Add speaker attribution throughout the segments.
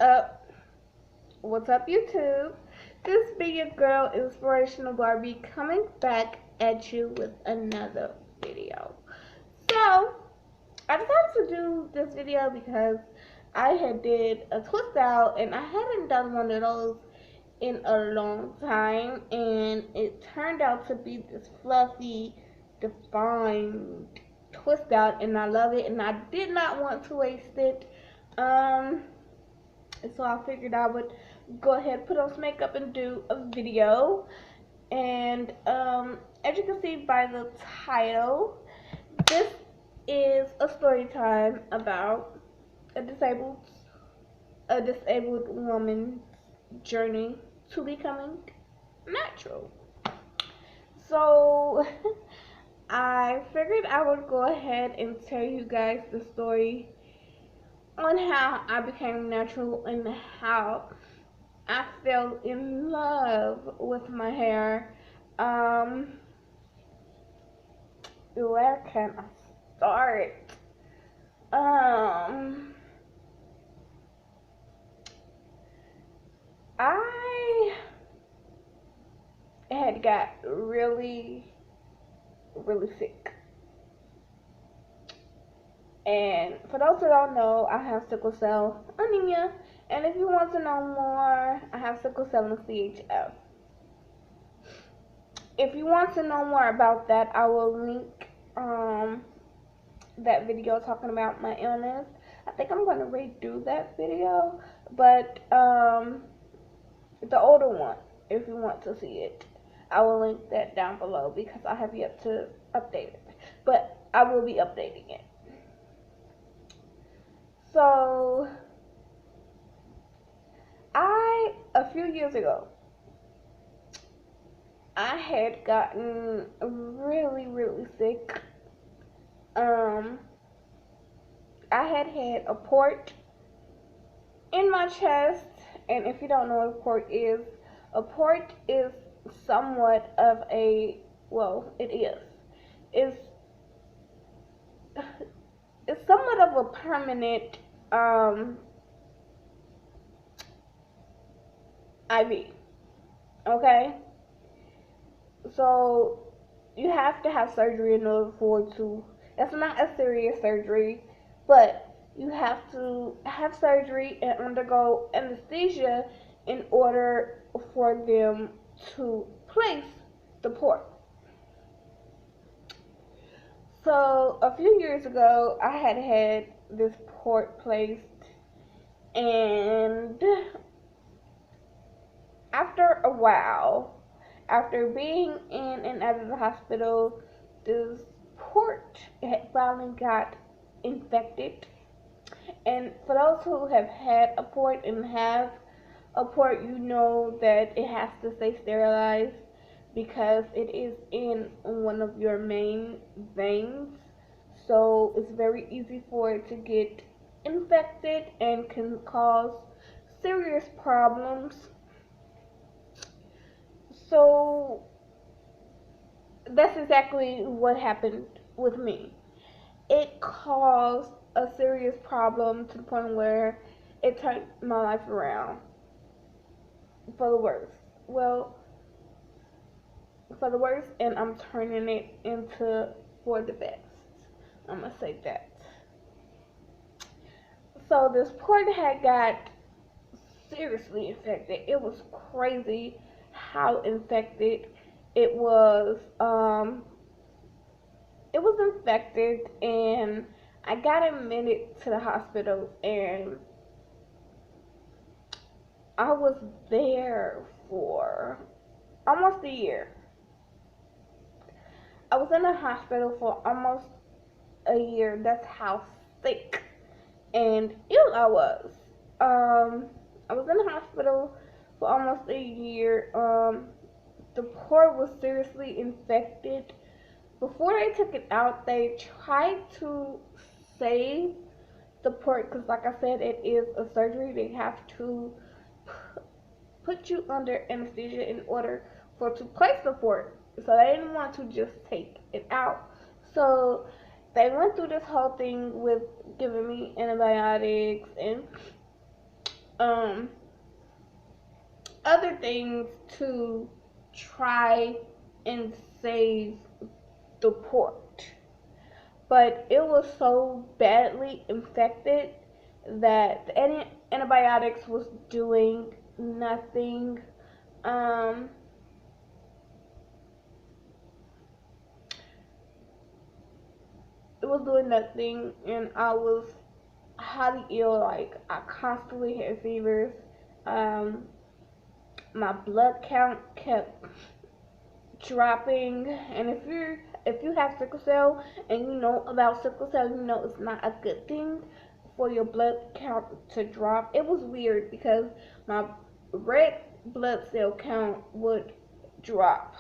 Speaker 1: up? What's up, YouTube? This be your girl, Inspirational Barbie, coming back at you with another video. So, I decided to do this video because I had did a twist out, and I hadn't done one of those in a long time, and it turned out to be this fluffy, defined twist out, and I love it, and I did not want to waste it. So I figured I would go ahead, put on some makeup, and do a video. And as you can see by the title, this is a story time about a disabled woman's journey to becoming natural. So I figured I would go ahead and tell you guys the story on how I became natural and how I fell in love with my hair. Where can I start? I had got really sick. And for those who don't know, I have sickle cell anemia. And if you want to know more, I have sickle cell and CHF. If you want to know more about that, I will link that video talking about my illness. I think I'm going to redo that video, but the older one, if you want to see it, I will link that down below because I have yet to update it. But I will be updating it. So, a few years ago, I had gotten really sick. I had a port in my chest, and if you don't know what a port is somewhat of a, well, it's somewhat of a permanent IV. Okay, so you have to have surgery in order for it to. It's not a serious surgery, but you have to have surgery and undergo anesthesia in order for them to place the port. So a few years ago, I had this port placed, and after a while, after being in and out of the hospital, this port had finally got infected. And for those who have had a port and have a port, you know that it has to stay sterilized because it is in one of your main veins. So it's very easy for it to get infected and can cause serious problems. So that's exactly what happened with me. It caused a serious problem to the point where it turned my life around for the worse. Well, for the worse, and I'm turning it into for the best. I'm gonna say that. So this port had got seriously infected. It was crazy how infected it was. It was infected, and I got admitted to the hospital, and I was there for almost a year. I was in the hospital for almost a year. That's how sick and ill I was. I was in the hospital for almost a year. The port was seriously infected. Before they took it out, they tried to save the port because, like I said, it is a surgery. They have to put you under anesthesia in order to place the port. So they didn't want to just take it out. So they went through this whole thing with giving me antibiotics and um, other things to try and save the port. But it was so badly infected that the antibiotics was doing nothing. Um, it was doing nothing, and I was highly ill. Like, I constantly had fevers. Um, my blood count kept dropping, and if you have sickle cell and you know about sickle cell, you know it's not a good thing for your blood count to drop. It was weird because my red blood cell count would drop.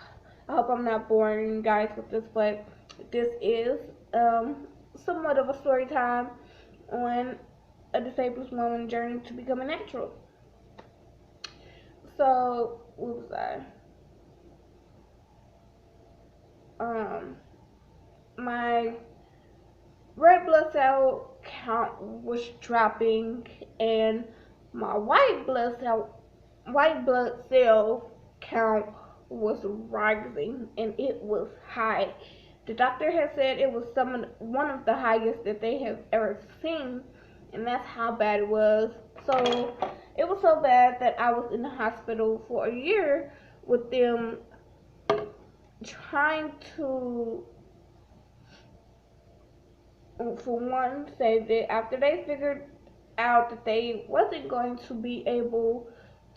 Speaker 1: I hope I'm not boring you guys with this, but this is somewhat of a story time on a disabled woman journey to become a natural. So what was I? My red blood cell count was dropping, and my white blood cell count was rising, and it was high. The doctor had said it was one of the highest that they have ever seen, and that's how bad it was. So it was so bad that I was in the hospital for a year with them trying to, for one, say that after they figured out that they wasn't going to be able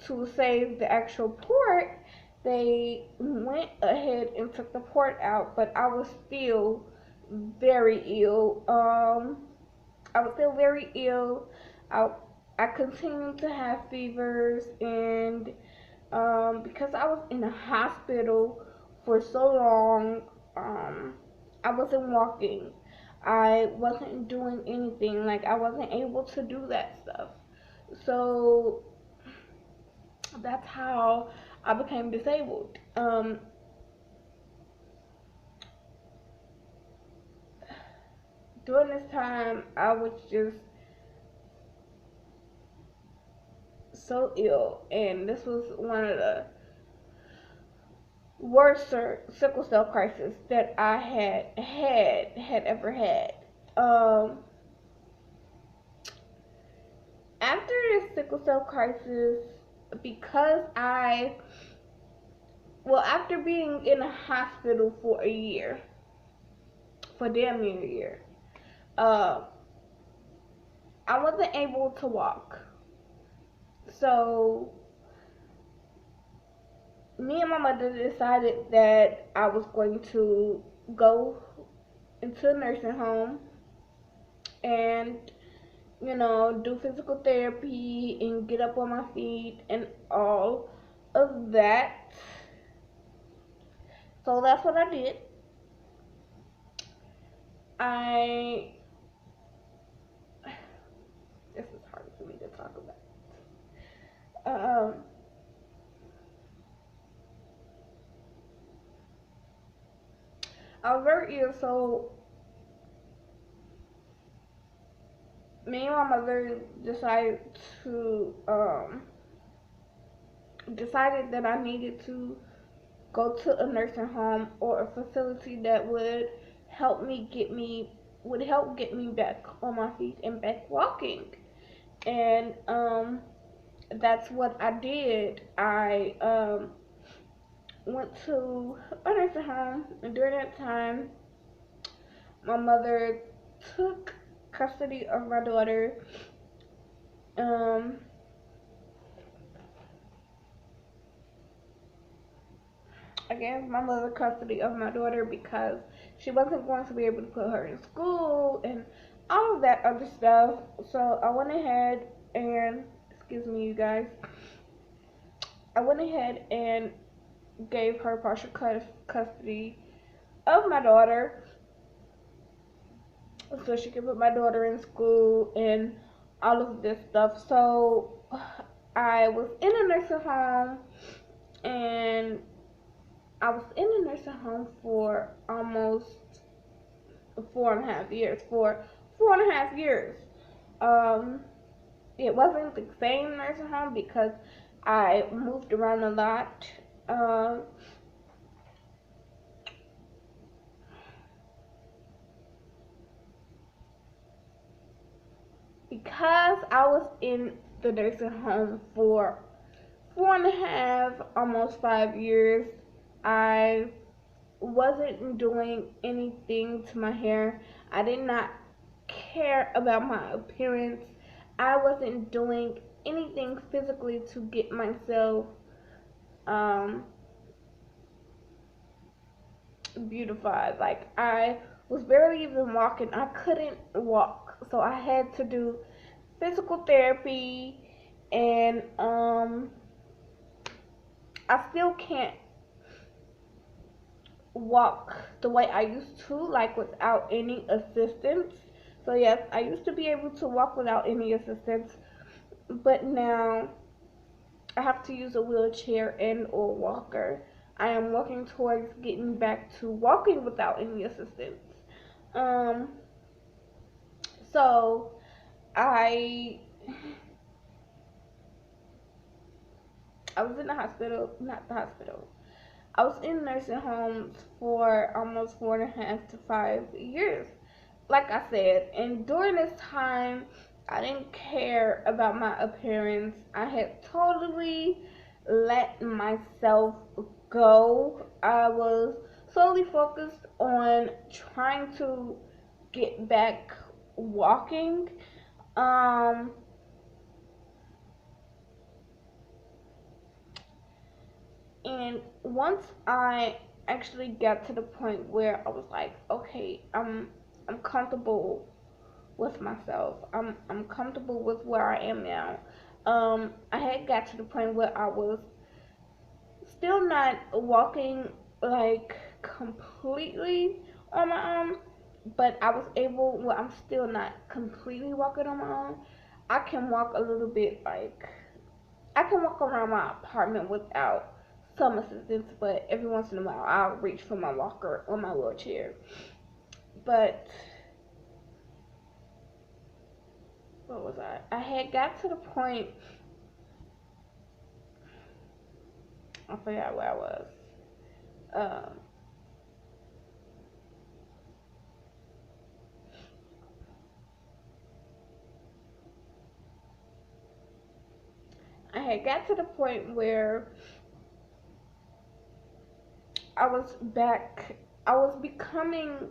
Speaker 1: to save the actual port, they went ahead and took the port out. But I was still very ill. I was still very ill. I I continued to have fevers, and because I was in the hospital for so long, I wasn't walking. I wasn't doing anything. Like, I wasn't able to do that stuff. So that's how I became disabled. During this time, I was just so ill, and this was one of the worst sickle cell crisis that I had ever had. Um, After the sickle cell crisis, because after being in a hospital for a year, for damn near a year, uh, I wasn't able to walk. So me and my mother decided that I was going to go into a nursing home and, do physical therapy and get up on my feet and all of that. So that's what I did. I This is hard for me to talk about. I was very ill, so me and my mother to decided that I needed to go to a nursing home or a facility that would help get me back on my feet and back walking. And that's what I did. I went to a nursing home, and during that time, my mother took custody of my daughter. I gave my mother custody of my daughter because she wasn't going to be able to put her in school and all of that other stuff. So I went ahead and, excuse me, you guys, I went ahead and gave her partial custody of my daughter so she could put my daughter in school and all of this stuff. So I was in a nursing home, and I was in a nursing home for almost 4.5 years. For 4.5 years. it wasn't the same nursing home because I moved around a lot. Um, because I was in the nursing home for 4.5, almost 5 years, I wasn't doing anything to my hair. I did not care about my appearance. I wasn't doing anything physically to get myself um, beautified. Like, I was barely even walking. I couldn't walk, so I had to do physical therapy, and I still can't walk the way I used to, like without any assistance. So yes, I used to be able to walk without any assistance, but now I have to use a wheelchair and or walker. I am working towards getting back to walking without any assistance. Um, so I I was in the hospital, not the hospital. I was in nursing homes for almost 4.5 to 5 years. Like I said, and during this time, I didn't care about my appearance. I had totally let myself go. I was solely focused on trying to get back walking. Um, and once I actually got to the point where I was like, okay, I'm comfortable with myself. I'm comfortable with where I am now. I had got to the point where I was still not walking like completely on my own, but I was able. Well, I'm still not completely walking on my own. I can walk a little bit, like I can walk around my apartment without some assistance, but every once in a while I'll reach for my walker or my wheelchair. But what was I? I had got to the point. I forgot where I was. Um, I had got to the point where I was back. I was becoming.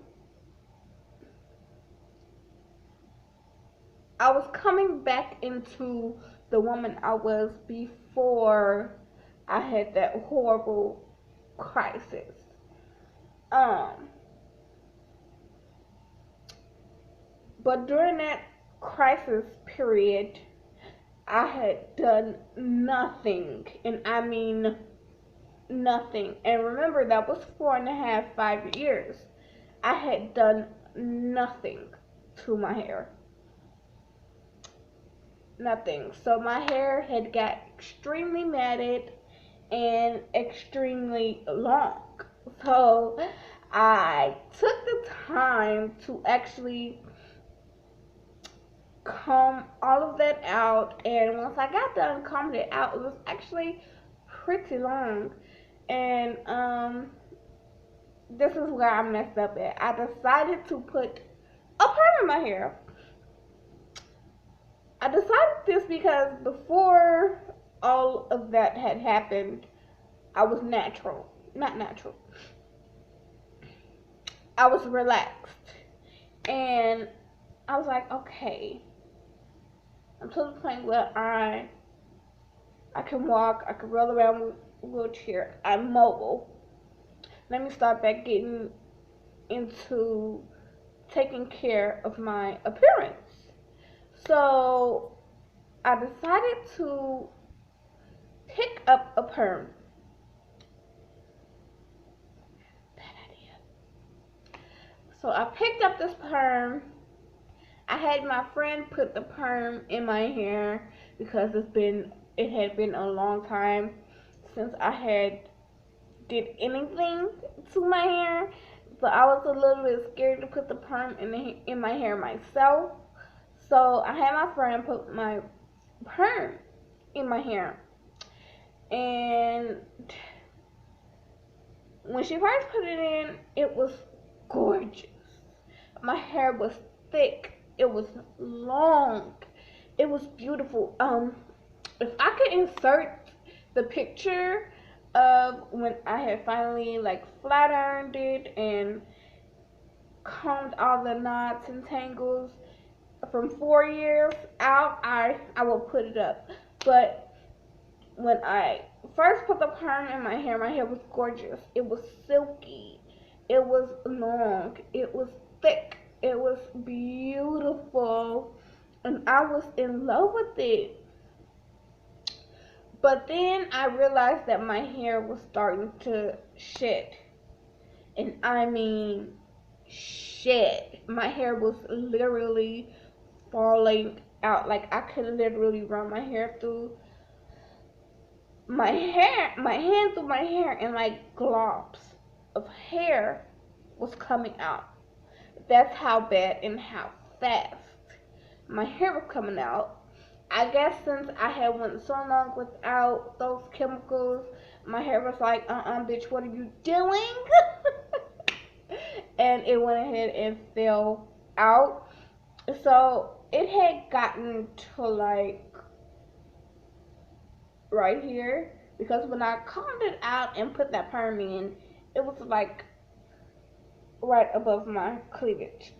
Speaker 1: I was coming back into the woman I was before I had that horrible crisis. Um, but during that crisis period, I had done nothing, and I mean nothing. And remember, that was 4.5, 5 years. I had done nothing to my hair. Nothing. So my hair had got extremely matted and extremely long. So I took the time to actually comb all of that out, and once I got done combing it out, it was actually pretty long. And this is where I messed up at. I decided to put a perm in my hair. I decided this because before all of that had happened, I was natural. Not natural. I was relaxed. And I was like, okay, I'm to the point where I can walk, I can roll around with a wheelchair, I'm mobile. Let me start back getting into taking care of my appearance. So I decided to pick up a perm. Bad idea. So I picked up this perm. I had my friend put the perm in my hair because it had been a long time since I had did anything to my hair. So I was a little bit scared to put the perm in my hair myself. So I had my friend put my perm in my hair. And when she first put it in, it was gorgeous. My hair was thick. It was long. It was beautiful. If I could insert the picture of when I had finally like flat ironed it and combed all the knots and tangles from 4 years out, I will put it up. But when I first put the perm in my hair was gorgeous. It was silky. It was long. It was thick. It was beautiful. And I was in love with it. But then I realized that my hair was starting to shed. And I mean shed. My hair was literally falling out. Like I could literally run my hair through my hand through my hair, and like globs of hair was coming out. That's how bad and how fast my hair was coming out. I guess since I had went so long without those chemicals, my hair was like, bitch, what are you doing? And it went ahead and fell out. So it had gotten to like right here, because when I combed it out and put that perm in, it was like right above my cleavage,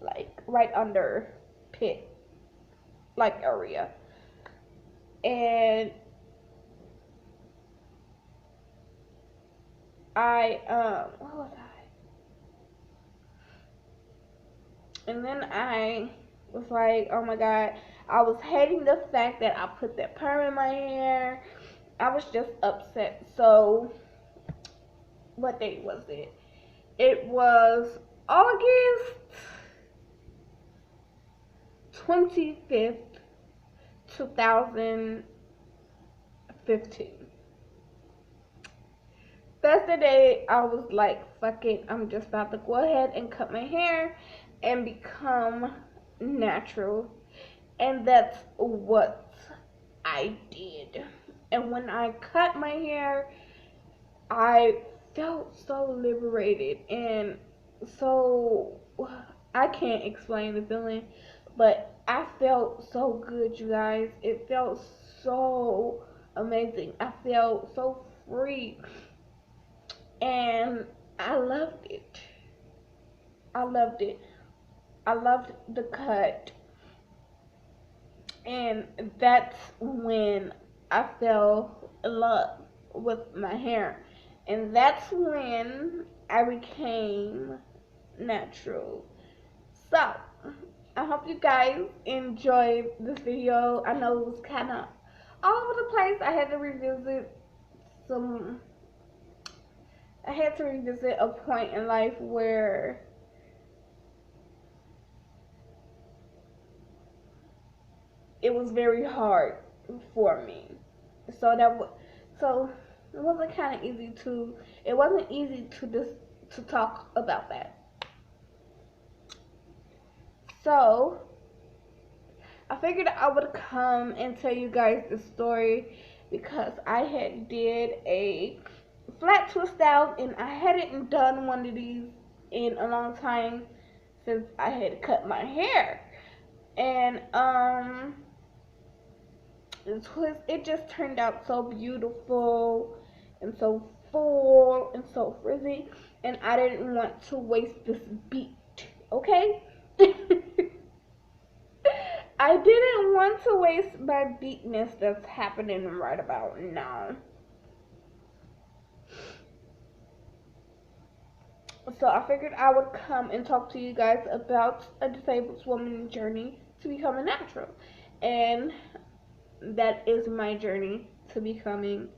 Speaker 1: like right under pit like area. And what was I? And then I was like, oh my god, I was hating the fact that I put that perm in my hair. I was just upset. So what date was it? It was August 25th, 2015. That's the day I was like, fuck it, I'm just about to go ahead and cut my hair and become natural. And that's what I did. And when I cut my hair, I felt so liberated and so, I can't explain the feeling, but I felt so good, you guys. It felt so amazing. I felt so free, and I loved it. I loved it. I loved the cut, and that's when I fell in love with my hair, and that's when I became natural. So I hope you guys enjoyed this video. I know it was kind of all over the place. I had to revisit a point in life where it was very hard for me. So it wasn't kind of easy to. It wasn't easy to talk about that. So I figured I would come and tell you guys the story because I had did a flat twist out, and I hadn't done one of these in a long time since I had cut my hair. And the twist, it just turned out so beautiful and so full and so frizzy, and I didn't want to waste this beat, okay? I didn't want to waste my beatness that's happening right about now. So I figured I would come and talk to you guys about a disabled woman's journey to becoming natural. And that is my journey to becoming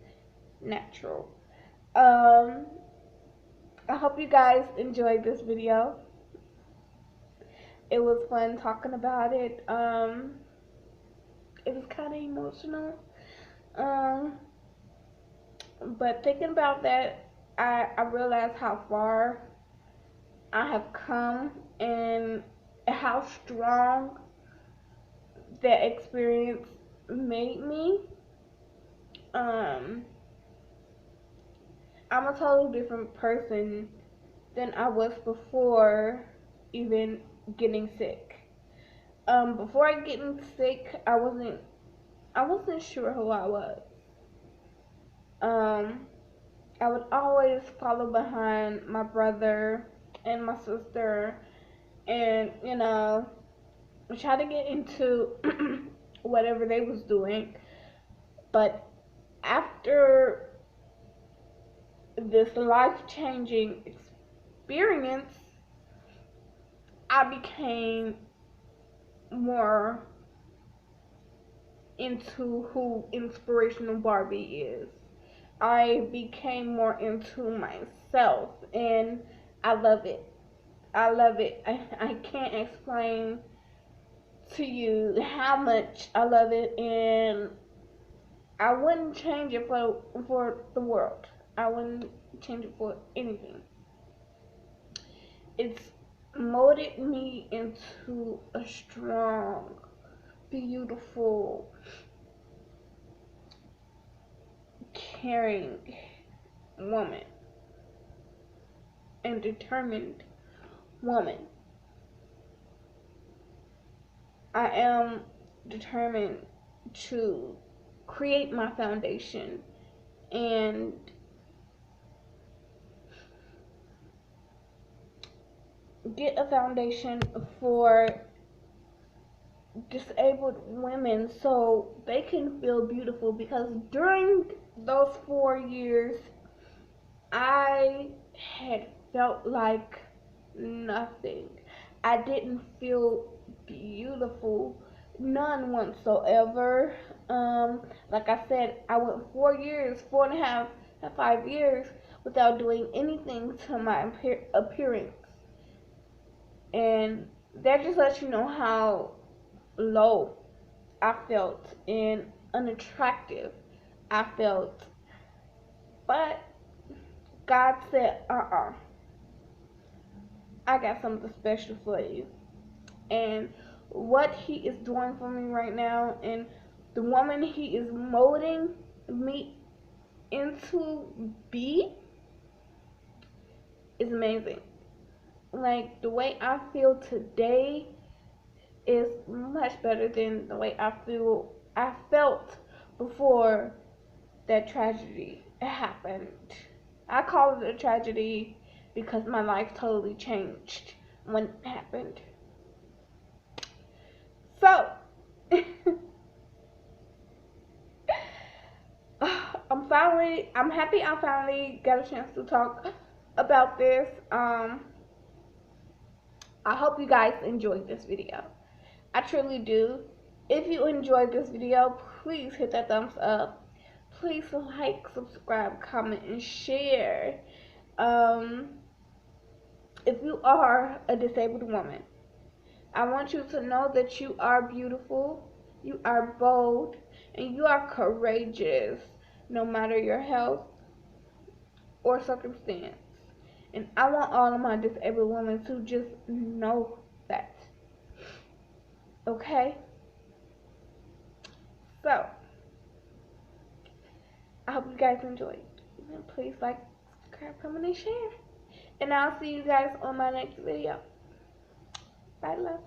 Speaker 1: natural. I hope you guys enjoyed this video. It was fun talking about it. It was kind of emotional. But thinking about that, I realized how far I have come and how strong that experience made me. I'm a totally different person than I was before even getting sick. Before I getting sick, I wasn't sure who I was. Um, I would always follow behind my brother and my sister, and try to get into whatever they was doing. But after this life-changing experience, I became more into who Inspirational Barbie is. I became more into myself, and I love it. I love it. I can't explain to you how much I love it, and I wouldn't change it for the world. I wouldn't change it for anything. It's molded me into a strong, beautiful, caring woman and determined woman. I am determined to create my foundation and get a foundation for disabled women so they can feel beautiful, because during those 4 years I had felt like nothing. I didn't feel beautiful, none whatsoever. Like I said, I went 4 years, 4.5, 5 years without doing anything to my appearance, and that just lets you know how low I felt and unattractive I felt. But God said, I got something special for you. And what He is doing for me right now, and the woman He is molding me into be, is amazing. Like, the way I feel today is much better than the way I felt before that tragedy happened. I call it a tragedy because my life totally changed when it happened. So I'm happy I finally got a chance to talk about this. I hope you guys enjoyed this video. I truly do. If you enjoyed this video, please hit that thumbs up. Please like, subscribe, comment, and share. If you are a disabled woman, I want you to know that you are beautiful, you are bold, and you are courageous, no matter your health or circumstance. And I want all of my disabled women to just know that. Okay? So, I hope you guys enjoyed. And please like, subscribe, comment, and share. And I'll see you guys on my next video. Bye, love.